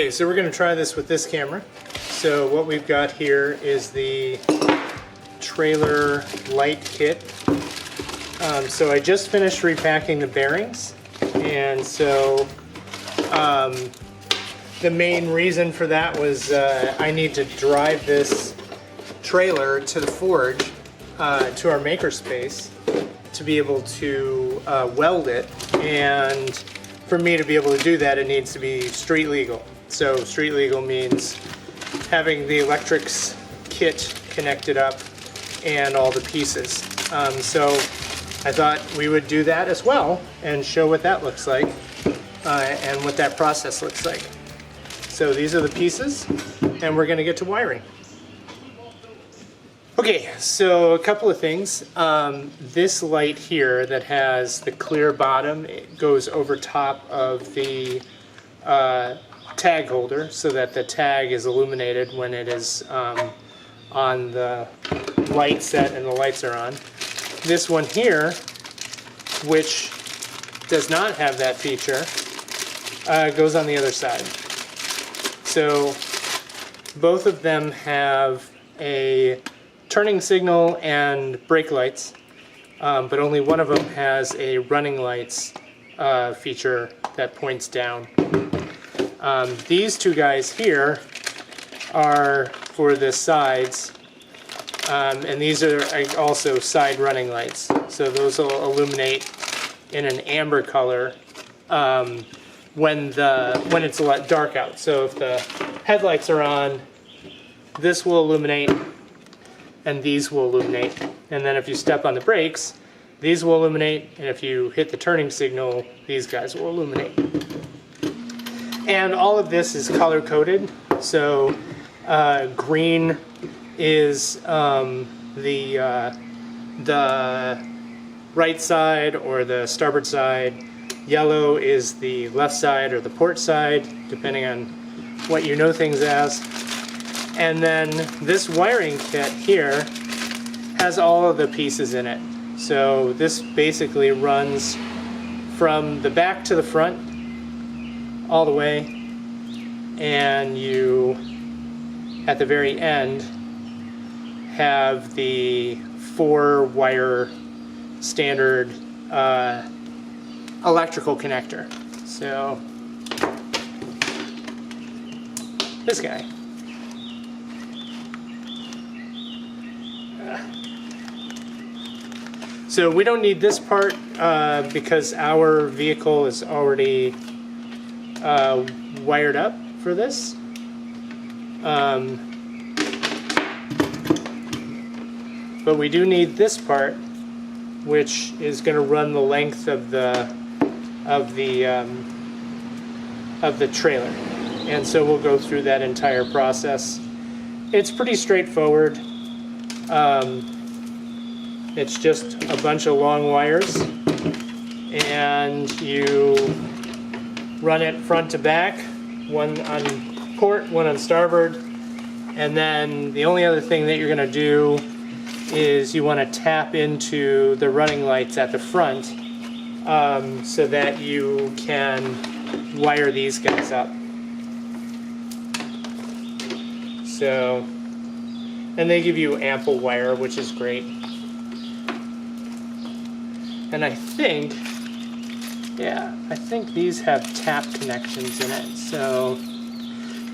Okay, so we're going to try this with this camera. So what we've got here is the trailer light kit. So I just finished repacking the bearings, and so the main reason for that was I need to drive this trailer to the forge, to our makerspace, to be able to weld it, and for me to be able to do that it needs to be street legal. So street legal means having the electrics kit connected up and all the pieces. So I thought we would do that as well and show what that looks like and what that process looks like. So these are the pieces, and we're going to get to wiring. Okay, so a couple of things. This light here that has the clear bottom, it goes over top of the tag holder so that the tag is illuminated when it is on the light set and the lights are on. This one here, which does not have that feature, goes on the other side. So both of them have a turning signal and brake lights, but only one of them has a running lights feature that points down. These two guys here are for the sides, and these are also side running lights. So those will illuminate in an amber color when it's a lot dark out. So if the headlights are on, this will illuminate and these will illuminate. And then if you step on the brakes, these will illuminate, and if you hit the turning signal, these guys will illuminate. And all of this is color coded. So green is the right side or the starboard side. Yellow is the left side or the port side, depending on what you know things as. And then this wiring kit here has all of the pieces in it. So this basically runs from the back to the front all the way, and you at the very end have the 4-wire standard electrical connector. So this guy. So we don't need this part because our vehicle is already wired up for this. But we do need this part, which is going to run the length of the trailer, and so we'll go through that entire process. It's pretty straightforward. It's just a bunch of long wires, and you run it front to back, one on port, one on starboard, and then the only other thing that you're going to do is you want to tap into the running lights at the front so that you can wire these guys up. So, and they give you ample wire, which is great. And I think, yeah, I think these have tap connections in it. So,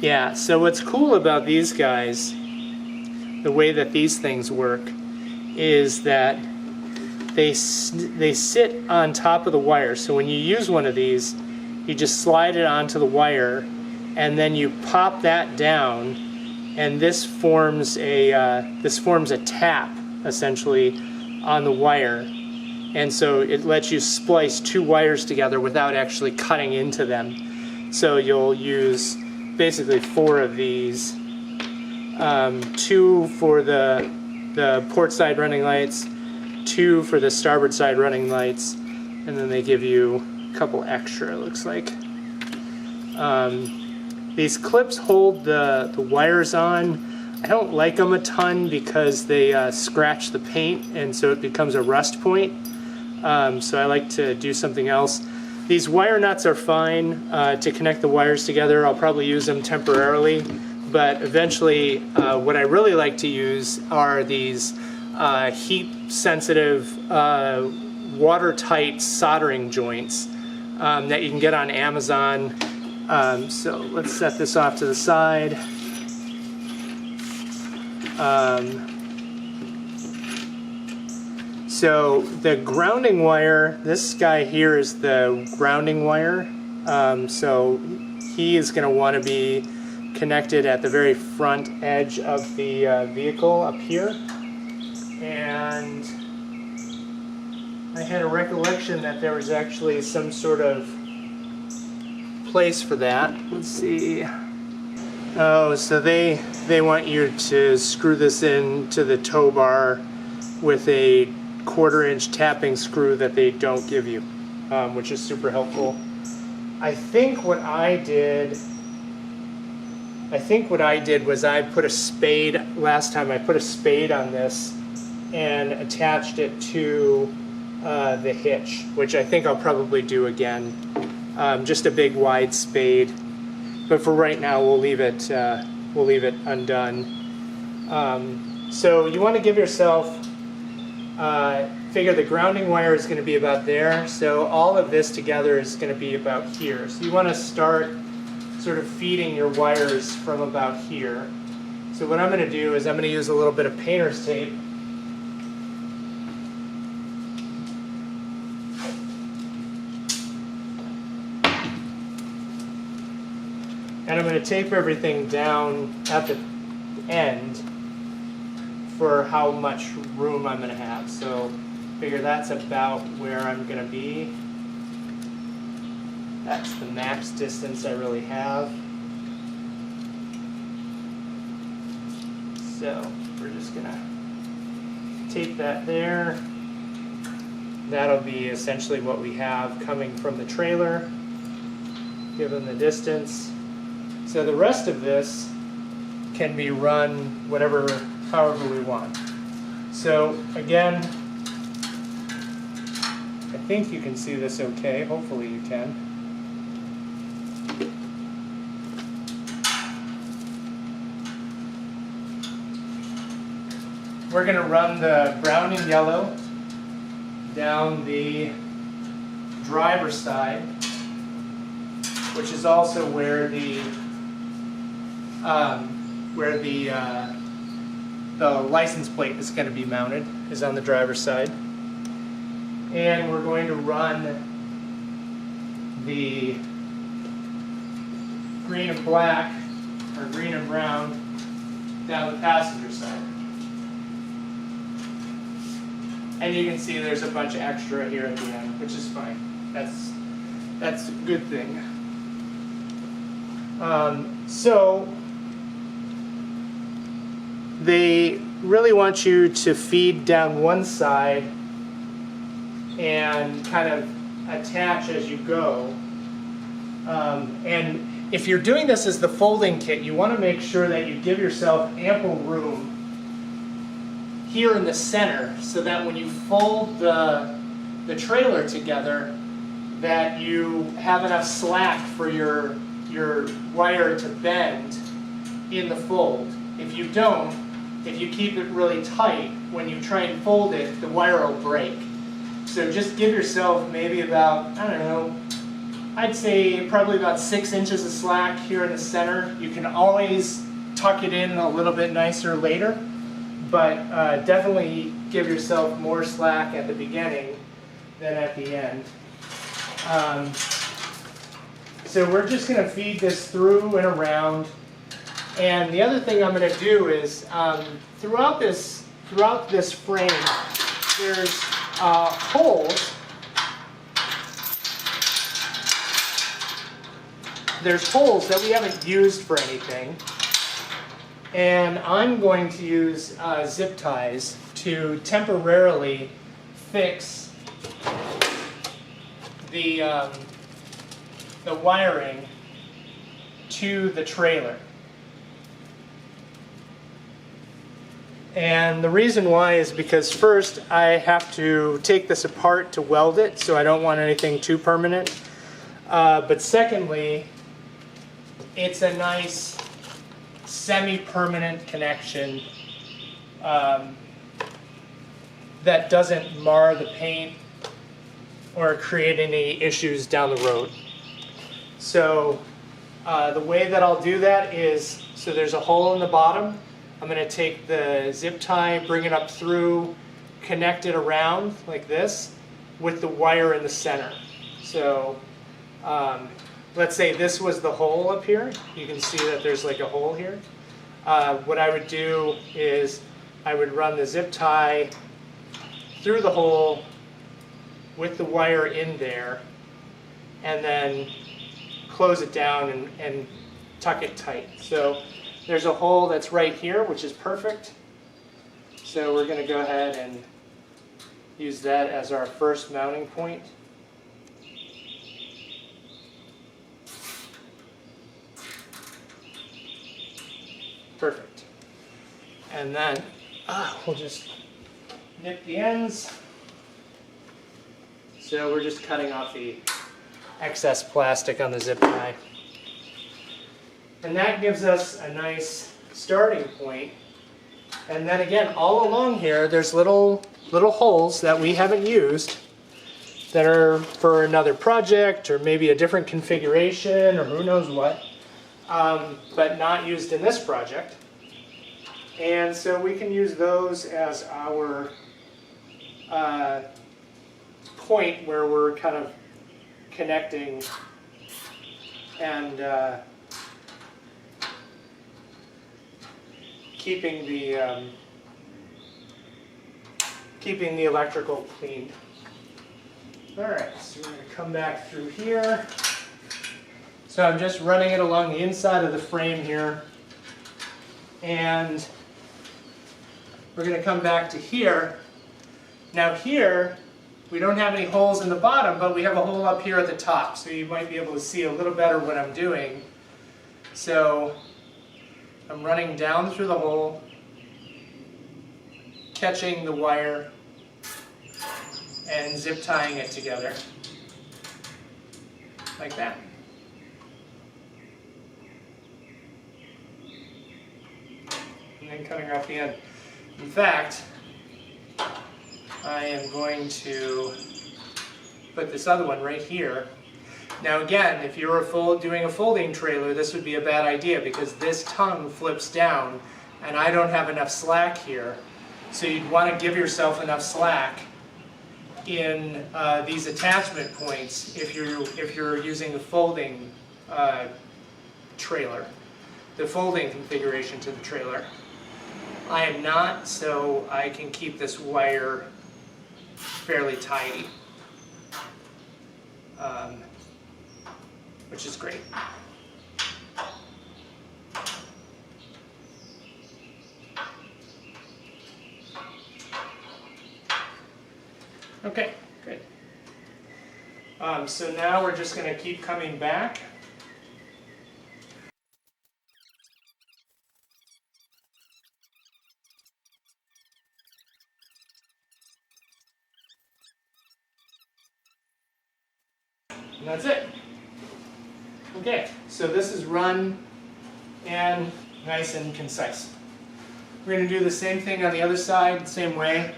yeah, so what's cool about these guys, the way that these things work, is that they sit on top of the wire. So when you use one of these, you just slide it onto the wire, and then you pop that down, and this forms a tap essentially on the wire. And so it lets you splice two wires together without actually cutting into them. So you'll use basically 4 of these, 2 for the port side running lights, 2 for the starboard side running lights, and then they give you a couple extra, it looks like. These clips hold the wires on. I don't like them a ton because they scratch the paint, and so it becomes a rust point. So I like to do something else. These wire nuts are fine to connect the wires together. I'll probably use them temporarily, but eventually what I really like to use are these heat-sensitive, watertight soldering joints that you can get on Amazon. So let's set this off to the side. So the grounding wire, this guy here is the grounding wire. So he is going to want to be connected at the very front edge of the vehicle up here. And I had a recollection that there was actually some sort of place for that. Let's see. Oh, so they want you to screw this into the tow bar with a 1/4-inch tapping screw that they don't give you, which is super helpful. I think what I did was I put a spade, last time I put a spade on this and attached it to the hitch, which I think I'll probably do again. Just a big wide spade, but for right now we'll leave it undone. So you want to give yourself, figure the grounding wire is going to be about there, so all of this together is going to be about here. So you want to start sort of feeding your wires from about here. So what I'm going to do is I'm going to use a little bit of painter's tape. And I'm going to tape everything down at the end for how much room I'm going to have. So figure that's about where I'm going to be. That's the max distance I really have. So we're just going to tape that there. That'll be essentially what we have coming from the trailer, given the distance. So the rest of this can be run however we want. So again, I think you can see this okay. Hopefully you can. We're going to run the brown and yellow down the driver's side, which is also where the license plate is going to be mounted, is on the driver's side. And we're going to run the green and black, or green and brown, down the passenger side. And you can see there's a bunch of extra here at the end, which is fine. That's a good thing. So they really want you to feed down one side and kind of attach as you go. And if you're doing this as the folding kit, you want to make sure that you give yourself ample room here in the center, so that when you fold the trailer together, that you have enough slack for your wire to bend in the fold. If you don't, if you keep it really tight, when you try and fold it, the wire will break. So just give yourself maybe about, I don't know, I'd say probably about 6 inches of slack here in the center. You can always tuck it in a little bit nicer later, but definitely give yourself more slack at the beginning than at the end. So we're just going to feed this through and around. And the other thing I'm going to do is throughout this frame, there's holes. There's holes that we haven't used for anything. And I'm going to use zip ties to temporarily fix the wiring to the trailer. And the reason why is because first I have to take this apart to weld it, so I don't want anything too permanent. But secondly, it's a nice semi-permanent connection that doesn't mar the paint or create any issues down the road. So the way that I'll do that is, so there's a hole in the bottom. I'm going to take the zip tie, bring it up through, connect it around like this with the wire in the center. So let's say this was the hole up here. You can see that there's like a hole here. What I would do is I would run the zip tie through the hole with the wire in there, and then close it down and tuck it tight. So there's a hole that's right here, which is perfect. So we're going to go ahead and use that as our first mounting point. Perfect. And then we'll just nip the ends. So we're just cutting off the excess plastic on the zip tie. And that gives us a nice starting point. And then again, all along here, there's little holes that we haven't used that are for another project or maybe a different configuration or who knows what, but not used in this project. And so we can use those as our point where we're kind of connecting and keeping the electrical clean. All right, so we're going to come back through here. So I'm just running it along the inside of the frame here, and we're going to come back to here. Now here, we don't have any holes in the bottom, but we have a hole up here at the top, so you might be able to see a little better what I'm doing. So I'm running down through the hole, catching the wire, and zip tying it together, like that. And then cutting off the end. In fact, I am going to put this other one right here. Now again, if you were doing a folding trailer, this would be a bad idea because this tongue flips down and I don't have enough slack here. So you'd want to give yourself enough slack in these attachment points if you're using the folding trailer, the folding configuration to the trailer. I am not, so I can keep this wire fairly tidy, which is great. Okay, good. So now we're just going to keep coming back. And that's it. Okay, so this is run and nice and concise. We're going to do the same thing on the other side, same way.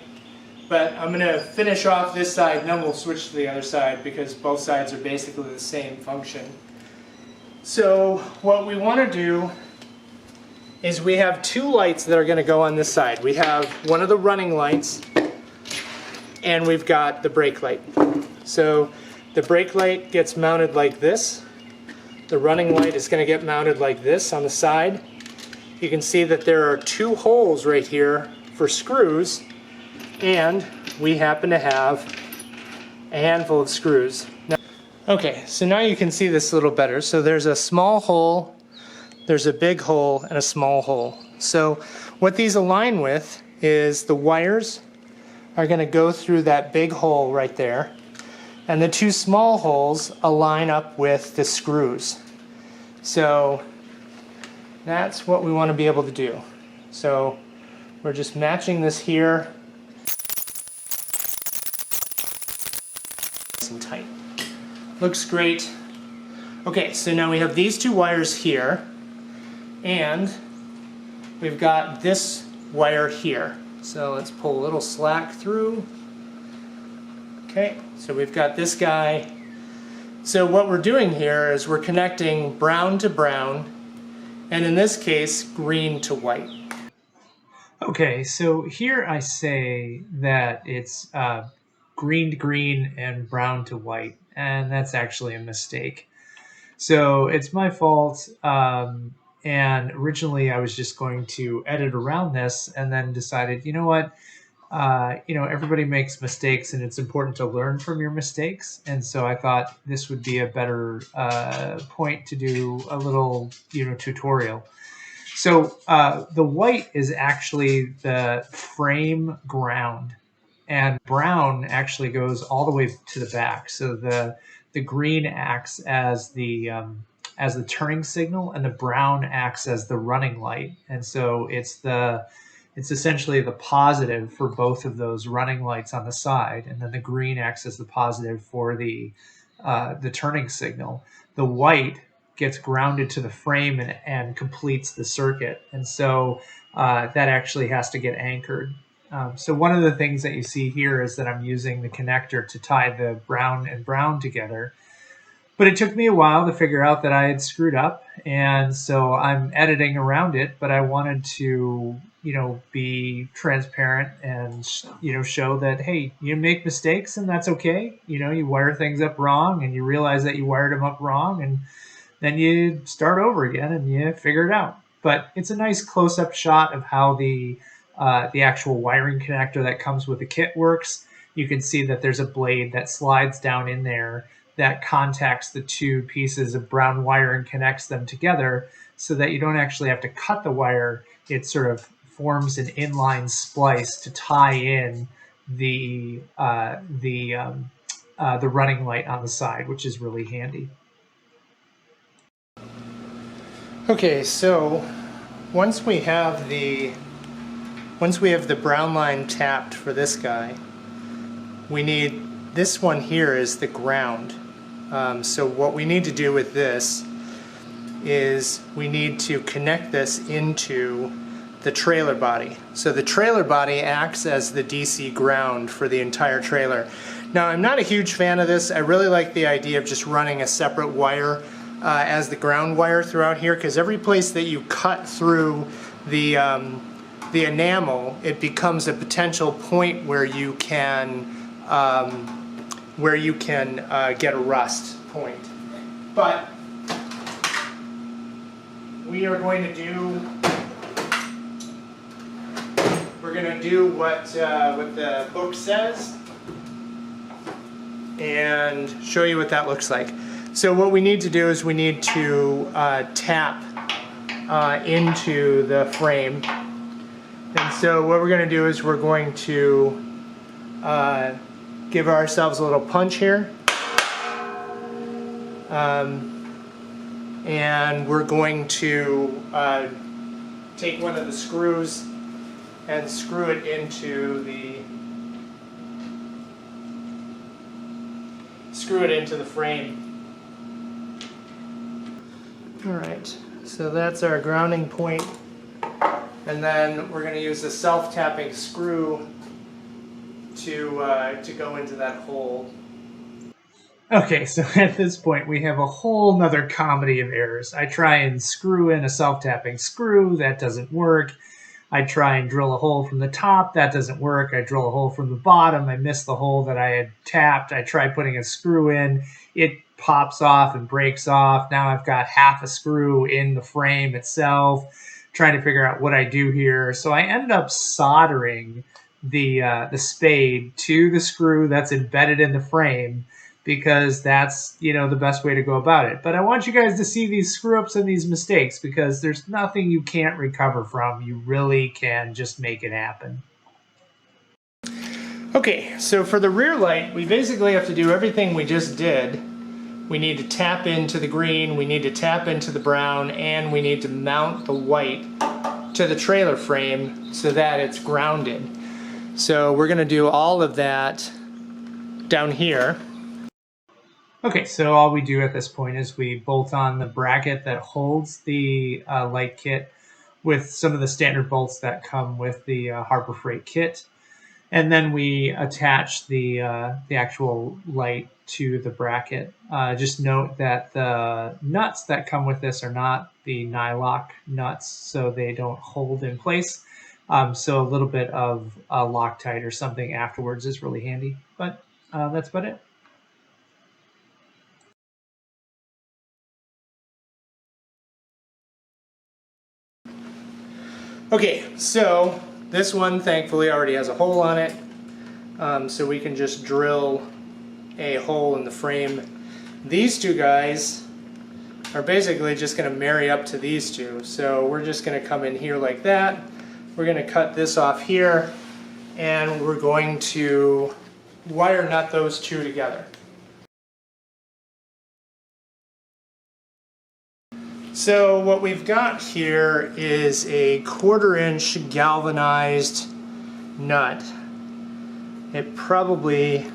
But I'm going to finish off this side and then we'll switch to the other side because both sides are basically the same function. So what we want to do is we have two lights that are going to go on this side. We have one of the running lights and we've got the brake light. So the brake light gets mounted like this. The running light is going to get mounted like this on the side. You can see that there are two holes right here for screws, and we happen to have a handful of screws. Now, okay, so now you can see this a little better. So there's a small hole, there's a big hole, and a small hole. So what these align with is the wires are going to go through that big hole right there, and the two small holes align up with the screws. So that's what we want to be able to do. So we're just matching this here. Nice and tight. Looks great. Okay, so now we have these two wires here, and we've got this wire here. So let's pull a little slack through. Okay, so we've got this guy. So what we're doing here is we're connecting brown to brown, and in this case, green to white. Okay, so here I say that it's green to green and brown to white, and that's actually a mistake. So it's my fault, and originally I was just going to edit around this, and then decided, you know what, everybody makes mistakes, and it's important to learn from your mistakes. And so I thought this would be a better point to do a little, tutorial. So the white is actually the frame ground, and brown actually goes all the way to the back. So the green acts as the turning signal, and the brown acts as the running light. And so it's essentially the positive for both of those running lights on the side, and then the green acts as the positive for the turning signal. The white gets grounded to the frame and completes the circuit, and so that actually has to get anchored. So one of the things that you see here is that I'm using the connector to tie the brown and brown together. But it took me a while to figure out that I had screwed up, and so I'm editing around it, but I wanted to, be transparent and, show that, hey, you make mistakes and that's okay. You wire things up wrong and you realize that you wired them up wrong, and then you start over again and you figure it out. But it's a nice close-up shot of how the actual wiring connector that comes with the kit works. You can see that there's a blade that slides down in there that contacts the two pieces of brown wire and connects them together, so that you don't actually have to cut the wire. It sort of forms an inline splice to tie in the running light on the side, which is really handy. Okay, so once we have the brown line tapped for this guy, we need this one here is the ground. So what we need to do with this is we need to connect this into the trailer body. So the trailer body acts as the DC ground for the entire trailer. Now, I'm not a huge fan of this. I really like the idea of just running a separate wire as the ground wire throughout here, because every place that you cut through the enamel, it becomes a potential point where you can get a rust point. But we are going to do what the book says and show you what that looks like. So what we need to do is we need to tap into the frame. And so what we're going to do is we're going to give ourselves a little punch here. And we're going to take one of the screws and screw it into the frame. Alright, so that's our grounding point, and then we're going to use a self-tapping screw to go into that hole. Okay, so at this point we have a whole nother comedy of errors. I try and screw in a self-tapping screw, that doesn't work. I try and drill a hole from the top, that doesn't work. I drill a hole from the bottom, I miss the hole that I had tapped. I try putting a screw in, it pops off and breaks off. Now I've got half a screw in the frame itself, trying to figure out what I do here. So I ended up soldering the spade to the screw that's embedded in the frame, because that's, the best way to go about it. But I want you guys to see these screw-ups and these mistakes, because there's nothing you can't recover from. You really can just make it happen. Okay, so for the rear light, we basically have to do everything we just did. We need to tap into the green, we need to tap into the brown, and we need to mount the white to the trailer frame so that it's grounded. So we're going to do all of that down here. Okay, so all we do at this point is we bolt on the bracket that holds the light kit with some of the standard bolts that come with the Harbor Freight kit. And then we attach the actual light to the bracket. Just note that the nuts that come with this are not the nylock nuts, so they don't hold in place. So a little bit of Loctite or something afterwards is really handy. But that's about it. Okay, so this one thankfully already has a hole on it, so we can just drill a hole in the frame. These two guys are basically just going to marry up to these two, so we're just going to come in here like that. We're going to cut this off here, and we're going to wire nut those two together. So what we've got here is a 1/4 inch galvanized nut. It probably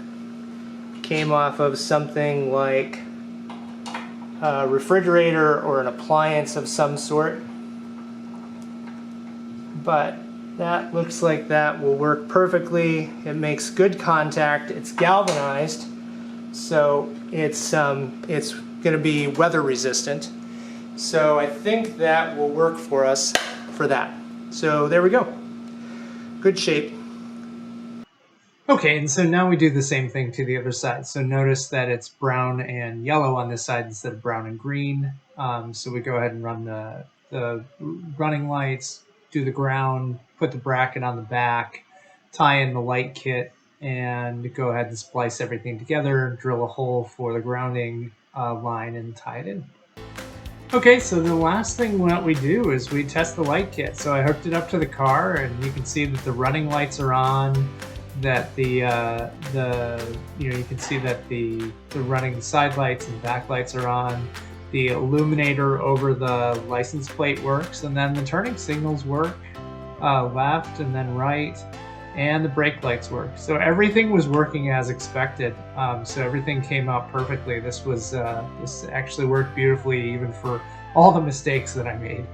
came off of something like a refrigerator or an appliance of some sort. But that looks like that will work perfectly. It makes good contact. It's galvanized, so it's going to be weather resistant. So I think that will work for us for that. So there we go. Good shape. Okay, and so now we do the same thing to the other side. So notice that it's brown and yellow on this side instead of brown and green. So we go ahead and run the running lights, do the ground, put the bracket on the back, tie in the light kit, and go ahead and splice everything together, drill a hole for the grounding line, and tie it in. Okay, so the last thing that we do is we test the light kit. So I hooked it up to the car, and you can see that the running lights are on, that you can see that the running side lights and back lights are on, the illuminator over the license plate works, and then the turning signals work, left and then right, and the brake lights work. So everything was working as expected. So everything came out perfectly. This actually worked beautifully, even for all the mistakes that I made.